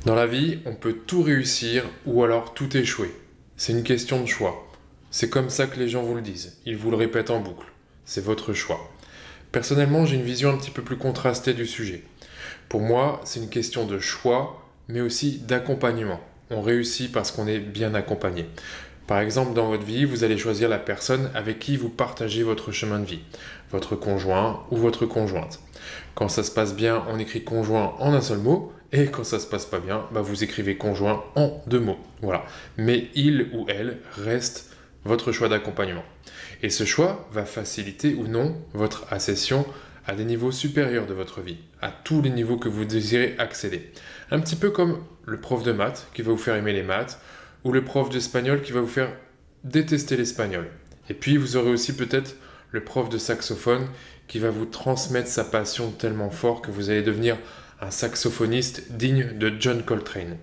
Dans la vie, on peut tout réussir ou alors tout échouer. C'est une question de choix. C'est comme ça que les gens vous le disent. Ils vous le répètent en boucle. C'est votre choix. Personnellement, j'ai une vision un petit peu plus contrastée du sujet. Pour moi, c'est une question de choix, mais aussi d'accompagnement. On réussit parce qu'on est bien accompagné. Par exemple, dans votre vie, vous allez choisir la personne avec qui vous partagez votre chemin de vie, votre conjoint ou votre conjointe. Quand ça se passe bien, on écrit conjoint en un seul mot, et quand ça se passe pas bien, vous écrivez conjoint en deux mots. Voilà. Mais il ou elle reste votre choix d'accompagnement. Et ce choix va faciliter ou non votre accession à des niveaux supérieurs de votre vie, à tous les niveaux que vous désirez accéder. Un petit peu comme le prof de maths qui va vous faire aimer les maths, ou le prof d'espagnol qui va vous faire détester l'espagnol. Et puis vous aurez aussi peut-être le prof de saxophone qui va vous transmettre sa passion tellement fort que vous allez devenir un saxophoniste digne de John Coltrane.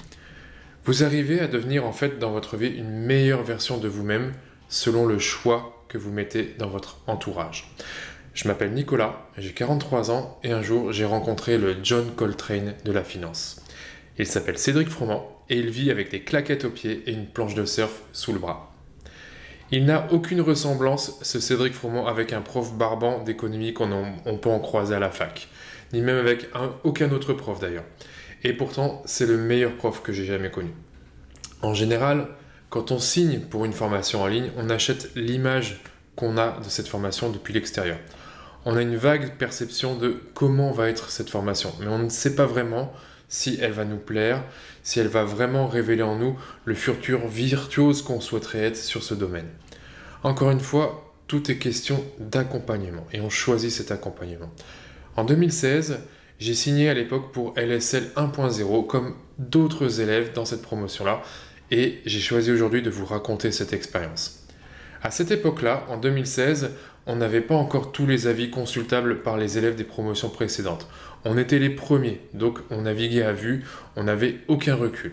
Vous arrivez à devenir en fait dans votre vie une meilleure version de vous-même selon le choix que vous mettez dans votre entourage. Je m'appelle Nicolas, j'ai 43 ans et un jour j'ai rencontré le John Coltrane de la finance. Il s'appelle Cédric Froment et il vit avec des claquettes aux pieds et une planche de surf sous le bras. Il n'a aucune ressemblance, ce Cédric Froment, avec un prof barbant d'économie qu'on peut en croiser à la fac, ni même avec aucun autre prof d'ailleurs. Et pourtant, c'est le meilleur prof que j'ai jamais connu. En général, quand on signe pour une formation en ligne, on achète l'image qu'on a de cette formation depuis l'extérieur. On a une vague perception de comment va être cette formation, mais on ne sait pas vraiment si elle va nous plaire, si elle va vraiment révéler en nous le futur virtuose qu'on souhaiterait être sur ce domaine. Encore une fois, tout est question d'accompagnement et on choisit cet accompagnement. En 2016, j'ai signé à l'époque pour LSL 1.0 comme d'autres élèves dans cette promotion-là et j'ai choisi aujourd'hui de vous raconter cette expérience. À cette époque-là, en 2016, on n'avait pas encore tous les avis consultables par les élèves des promotions précédentes. On était les premiers, donc on naviguait à vue, on n'avait aucun recul.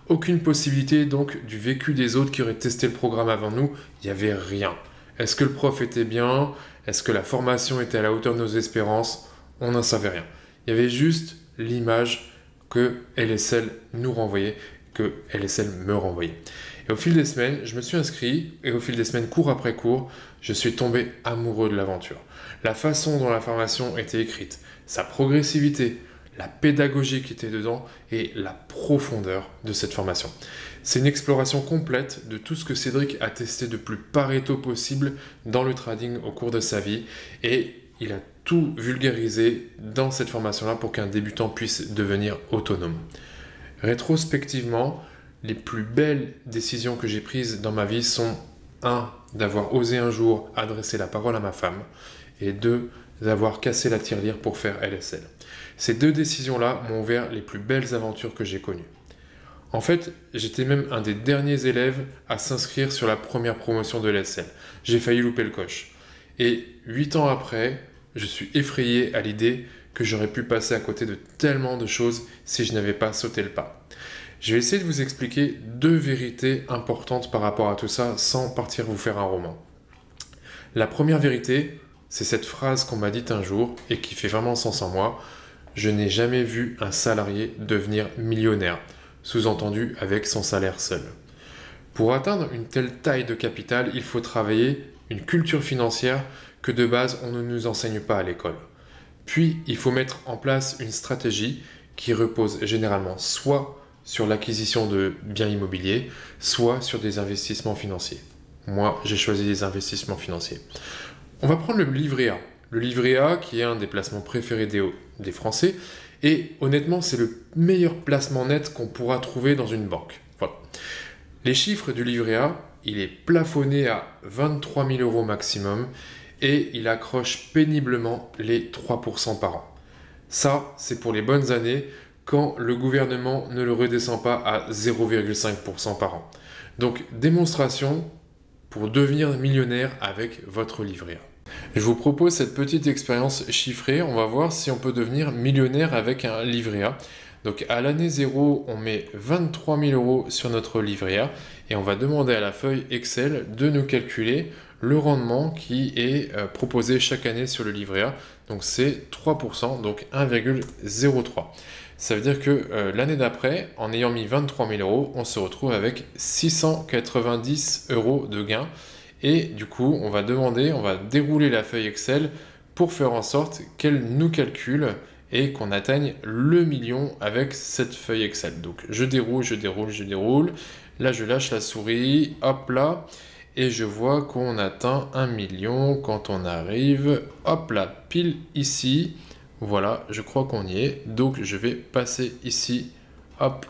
Aucune possibilité donc du vécu des autres qui auraient testé le programme avant nous, il n'y avait rien. Est-ce que le prof était bien? Est-ce que la formation était à la hauteur de nos espérances? On n'en savait rien. Il y avait juste l'image que LSL nous renvoyait, que LSL me renvoyait. Et au fil des semaines, je me suis inscrit et au fil des semaines, cours après cours, je suis tombé amoureux de l'aventure. La façon dont la formation était écrite, sa progressivité, la pédagogie qui était dedans et la profondeur de cette formation. C'est une exploration complète de tout ce que Cédric a testé de plus pareto possible dans le trading au cours de sa vie et il a tout vulgarisé dans cette formation-là pour qu'un débutant puisse devenir autonome. Rétrospectivement, les plus belles décisions que j'ai prises dans ma vie sont 1. D'avoir osé un jour adresser la parole à ma femme et 2. D'avoir cassé la tirelire pour faire LSL. Ces deux décisions-là m'ont ouvert les plus belles aventures que j'ai connues. En fait, j'étais même un des derniers élèves à s'inscrire sur la première promotion de LSL. J'ai failli louper le coche. Et 8 ans après, je suis effrayé à l'idée que j'aurais pu passer à côté de tellement de choses si je n'avais pas sauté le pas. Je vais essayer de vous expliquer deux vérités importantes par rapport à tout ça sans partir vous faire un roman. La première vérité, c'est cette phrase qu'on m'a dite un jour et qui fait vraiment sens en moi. Je n'ai jamais vu un salarié devenir millionnaire, sous-entendu avec son salaire seul. Pour atteindre une telle taille de capital, il faut travailler une culture financière que de base on ne nous enseigne pas à l'école. Puis, il faut mettre en place une stratégie qui repose généralement soit sur l'acquisition de biens immobiliers, soit sur des investissements financiers. Moi, j'ai choisi des investissements financiers. On va prendre le livret A. Le livret A qui est un des placements préférés des Français et honnêtement, c'est le meilleur placement net qu'on pourra trouver dans une banque. Voilà. Les chiffres du livret A, il est plafonné à 23 000 € maximum et il accroche péniblement les 3% par an. Ça, c'est pour les bonnes années quand le gouvernement ne le redescend pas à 0,5% par an. Donc, démonstration pour devenir millionnaire avec votre livret A. Je vous propose cette petite expérience chiffrée. On va voir si on peut devenir millionnaire avec un livret A. Donc, à l'année 0, on met 23 000 € sur notre livret A et on va demander à la feuille Excel de nous calculer le rendement qui est proposé chaque année sur le livret A. Donc, c'est 3%, donc 1,03. Ça veut dire que l'année d'après, en ayant mis 23 000 euros, on se retrouve avec 690 euros de gain. Et du coup, on va dérouler la feuille Excel pour faire en sorte qu'elle nous calcule et qu'on atteigne le million avec cette feuille Excel. Donc je déroule, je déroule, je déroule. Là, je lâche la souris, hop là, et je vois qu'on atteint 1 million quand on arrive, hop là, pile ici. Voilà, je crois qu'on y est. Donc je vais passer ici, hop,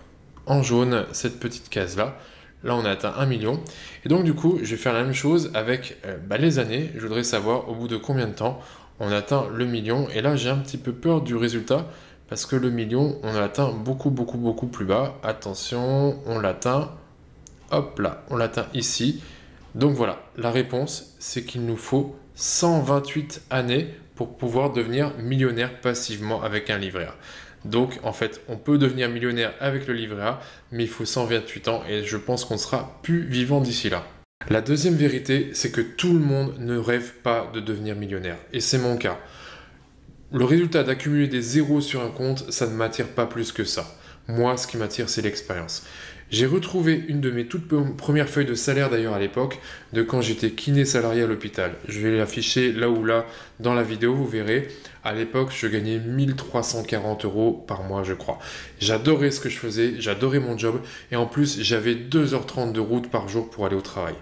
en jaune, cette petite case-là. Là, on a atteint 1 million. Et donc, du coup, je vais faire la même chose avec les années. Je voudrais savoir au bout de combien de temps on atteint le million. Et là, j'ai un petit peu peur du résultat parce que le million, on l'atteint beaucoup, beaucoup, beaucoup plus bas. Attention, on l'atteint, hop là, on l'atteint ici. Donc voilà, la réponse, c'est qu'il nous faut 128 années pour pouvoir devenir millionnaire passivement avec un livret A. Donc, en fait, on peut devenir millionnaire avec le livret A, mais il faut 128 ans et je pense qu'on sera plus vivant d'ici là. La deuxième vérité, c'est que tout le monde ne rêve pas de devenir millionnaire. Et c'est mon cas. Le résultat d'accumuler des zéros sur un compte, ça ne m'attire pas plus que ça. Moi, ce qui m'attire, c'est l'expérience. J'ai retrouvé une de mes toutes premières feuilles de salaire d'ailleurs à l'époque, de quand j'étais kiné salarié à l'hôpital. Je vais l'afficher là ou là dans la vidéo, vous verrez. À l'époque, je gagnais 1340 euros par mois, je crois. J'adorais ce que je faisais, j'adorais mon job, et en plus, j'avais 2h30 de route par jour pour aller au travail.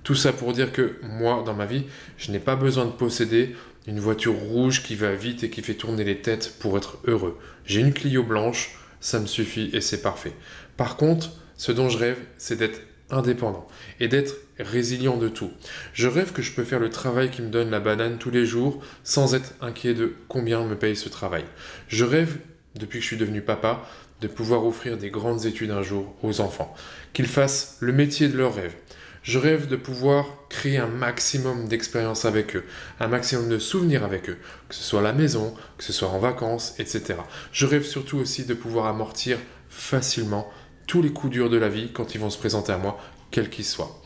Tout ça pour dire que moi, dans ma vie, je n'ai pas besoin de posséder une voiture rouge qui va vite et qui fait tourner les têtes pour être heureux. J'ai une Clio blanche, ça me suffit et c'est parfait. Par contre, ce dont je rêve, c'est d'être indépendant et d'être résilient de tout. Je rêve que je peux faire le travail qui me donne la banane tous les jours sans être inquiet de combien me paye ce travail. Je rêve, depuis que je suis devenu papa, de pouvoir offrir des grandes études un jour aux enfants, qu'ils fassent le métier de leur rêve. Je rêve de pouvoir créer un maximum d'expériences avec eux, un maximum de souvenirs avec eux, que ce soit à la maison, que ce soit en vacances, etc. Je rêve surtout aussi de pouvoir amortir facilement tous les coups durs de la vie quand ils vont se présenter à moi, quels qu'ils soient.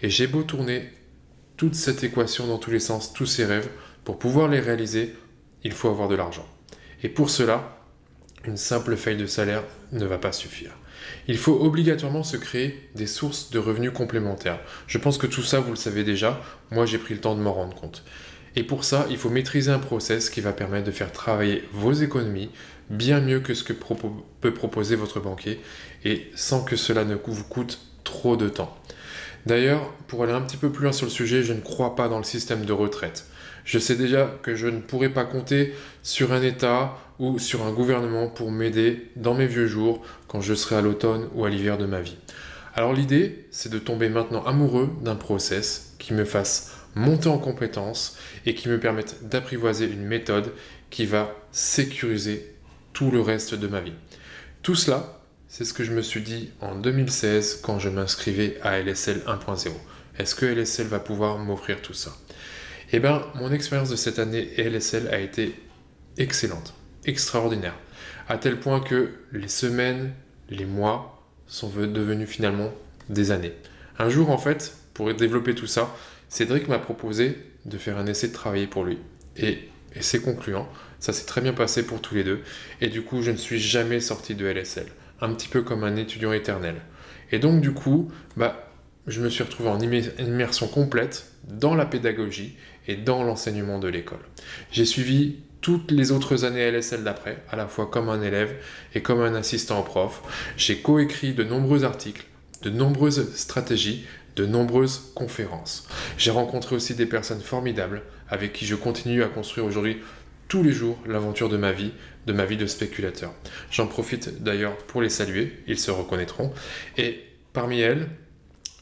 Et j'ai beau tourner toute cette équation dans tous les sens, tous ces rêves, pour pouvoir les réaliser, il faut avoir de l'argent. Et pour cela, une simple feuille de salaire ne va pas suffire. Il faut obligatoirement se créer des sources de revenus complémentaires. Je pense que tout ça, vous le savez déjà, moi j'ai pris le temps de m'en rendre compte. Et pour ça, il faut maîtriser un process qui va permettre de faire travailler vos économies bien mieux que ce que peut proposer votre banquier et sans que cela ne vous coûte trop de temps. D'ailleurs, pour aller un petit peu plus loin sur le sujet, je ne crois pas dans le système de retraite. Je sais déjà que je ne pourrai pas compter sur un État ou sur un gouvernement pour m'aider dans mes vieux jours quand je serai à l'automne ou à l'hiver de ma vie. Alors l'idée, c'est de tomber maintenant amoureux d'un process qui me fasse monter en compétences et qui me permette d'apprivoiser une méthode qui va sécuriser tout le reste de ma vie. Tout cela, c'est ce que je me suis dit en 2016 quand je m'inscrivais à LSL 1.0. Est-ce que LSL va pouvoir m'offrir tout ça? Eh bien, mon expérience de cette année LSL a été excellente, extraordinaire, à tel point que les semaines, les mois sont devenus finalement des années. Un jour, en fait, pour développer tout ça, Cédric m'a proposé de faire un essai de travailler pour lui. Et c'est concluant, ça s'est très bien passé pour tous les deux, et du coup, je ne suis jamais sorti de LSL, un petit peu comme un étudiant éternel. Et donc, du coup, je me suis retrouvé en immersion complète dans la pédagogie et dans l'enseignement de l'école. J'ai suivi toutes les autres années LSL d'après, à la fois comme un élève et comme un assistant au prof. J'ai coécrit de nombreux articles, de nombreuses stratégies, de nombreuses conférences. J'ai rencontré aussi des personnes formidables avec qui je continue à construire aujourd'hui tous les jours l'aventure de ma vie de spéculateur. J'en profite d'ailleurs pour les saluer, ils se reconnaîtront. Et parmi elles,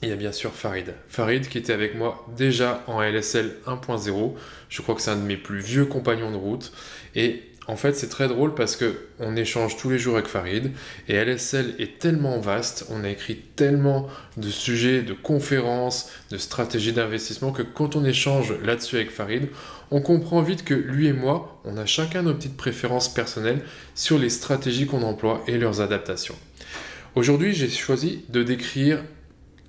il y a bien sûr Farid. Farid qui était avec moi déjà en LSL 1.0. Je crois que c'est un de mes plus vieux compagnons de route. Et en fait, c'est très drôle parce qu'on échange tous les jours avec Farid. Et LSL est tellement vaste, on a écrit tellement de sujets, de conférences, de stratégies d'investissement que quand on échange là-dessus avec Farid, on comprend vite que lui et moi, on a chacun nos petites préférences personnelles sur les stratégies qu'on emploie et leurs adaptations. Aujourd'hui, j'ai choisi de décrire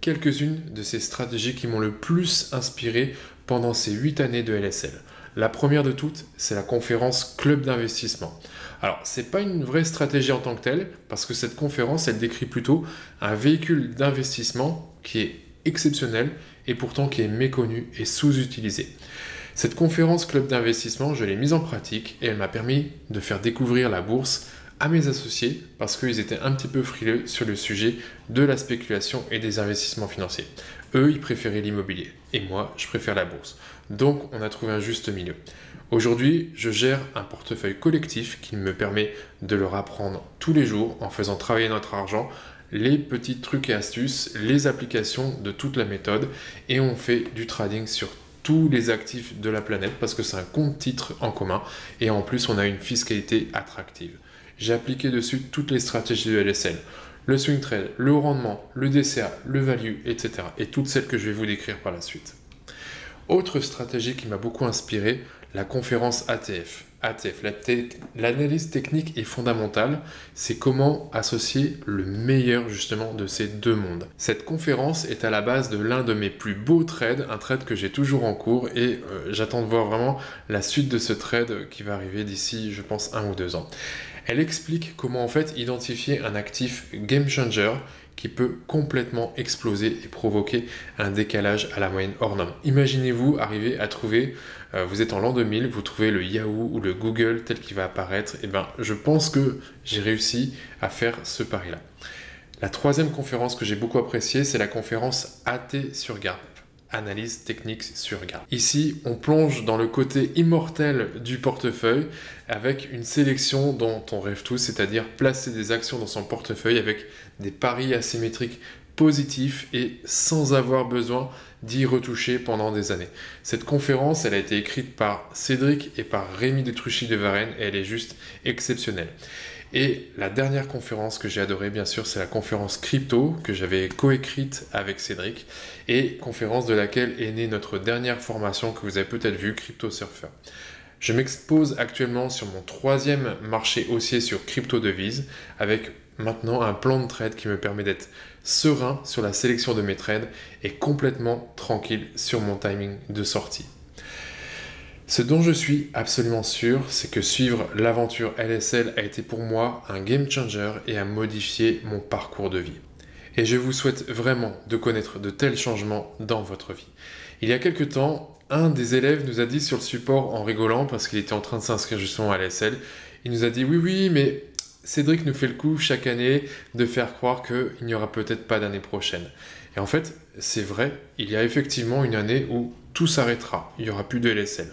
quelques-unes de ces stratégies qui m'ont le plus inspiré pendant ces 8 années de LSL. La première de toutes, c'est la conférence Club d'investissement. Alors, c'est pas une vraie stratégie en tant que telle, parce que cette conférence, elle décrit plutôt un véhicule d'investissement qui est exceptionnel et pourtant qui est méconnu et sous-utilisé. Cette conférence Club d'investissement, je l'ai mise en pratique et elle m'a permis de faire découvrir la bourse à mes associés parce qu'ils étaient un petit peu frileux sur le sujet de la spéculation et des investissements financiers. Eux, ils préféraient l'immobilier et moi, je préfère la bourse. Donc, on a trouvé un juste milieu. Aujourd'hui, je gère un portefeuille collectif qui me permet de leur apprendre tous les jours en faisant travailler notre argent, les petits trucs et astuces, les applications de toute la méthode et on fait du trading sur tous les actifs de la planète parce que c'est un compte titre en commun et en plus on a une fiscalité attractive. J'ai appliqué dessus toutes les stratégies de LSL, le swing trade, le haut rendement, le DCA, le value, etc. et toutes celles que je vais vous décrire par la suite. Autre stratégie qui m'a beaucoup inspiré, la conférence ATF. L'analyse technique est fondamentale, c'est comment associer le meilleur justement de ces deux mondes. Cette conférence est à la base de l'un de mes plus beaux trades, un trade que j'ai toujours en cours et j'attends de voir vraiment la suite de ce trade qui va arriver d'ici, je pense, 1 ou 2 ans. Elle explique comment en fait identifier un actif game changer qui peut complètement exploser et provoquer un décalage à la moyenne hors norme. Imaginez-vous arriver à trouver, vous êtes en l'an 2000, vous trouvez le Yahoo ou le Google tel qu'il va apparaître, et ben je pense que j'ai réussi à faire ce pari-là. La troisième conférence que j'ai beaucoup appréciée, c'est la conférence AT sur Gartner. Analyse technique sur Gartner. Ici, on plonge dans le côté immortel du portefeuille avec une sélection dont on rêve tous, c'est-à-dire placer des actions dans son portefeuille avec des paris asymétriques positifs et sans avoir besoin d'y retoucher pendant des années. Cette conférence, elle a été écrite par Cédric et par Rémi de Truchy de Varennes et elle est juste exceptionnelle. Et la dernière conférence que j'ai adorée, bien sûr, c'est la conférence crypto que j'avais coécrite avec Cédric et conférence de laquelle est née notre dernière formation que vous avez peut-être vue, Crypto Surfer. Je m'expose actuellement sur mon 3e marché haussier sur crypto-devises avec maintenant un plan de trade qui me permet d'être serein sur la sélection de mes trades et complètement tranquille sur mon timing de sortie. Ce dont je suis absolument sûr, c'est que suivre l'aventure LSL a été pour moi un game changer et a modifié mon parcours de vie. Et je vous souhaite vraiment de connaître de tels changements dans votre vie. Il y a quelques temps, un des élèves nous a dit sur le support en rigolant, parce qu'il était en train de s'inscrire justement à LSL, il nous a dit « Oui, mais Cédric nous fait le coup chaque année de faire croire qu'il n'y aura peut-être pas d'année prochaine. » Et en fait, c'est vrai, il y a effectivement une année où tout s'arrêtera, il n'y aura plus de LSL.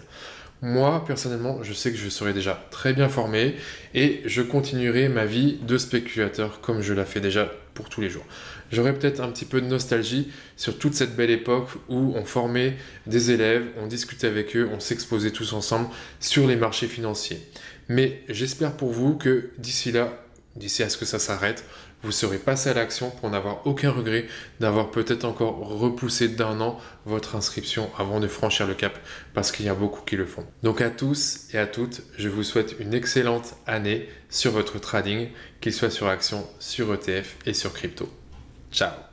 Moi, personnellement, je sais que je serai déjà très bien formé et je continuerai ma vie de spéculateur comme je la fais déjà pour tous les jours. J'aurai peut-être un petit peu de nostalgie sur toute cette belle époque où on formait des élèves, on discutait avec eux, on s'exposait tous ensemble sur les marchés financiers. Mais j'espère pour vous que d'ici là, d'ici à ce que ça s'arrête, vous serez passé à l'action pour n'avoir aucun regret d'avoir peut-être encore repoussé d'1 an votre inscription avant de franchir le cap, parce qu'il y a beaucoup qui le font. Donc à tous et à toutes, je vous souhaite une excellente année sur votre trading, qu'il soit sur action, sur ETF et sur crypto. Ciao!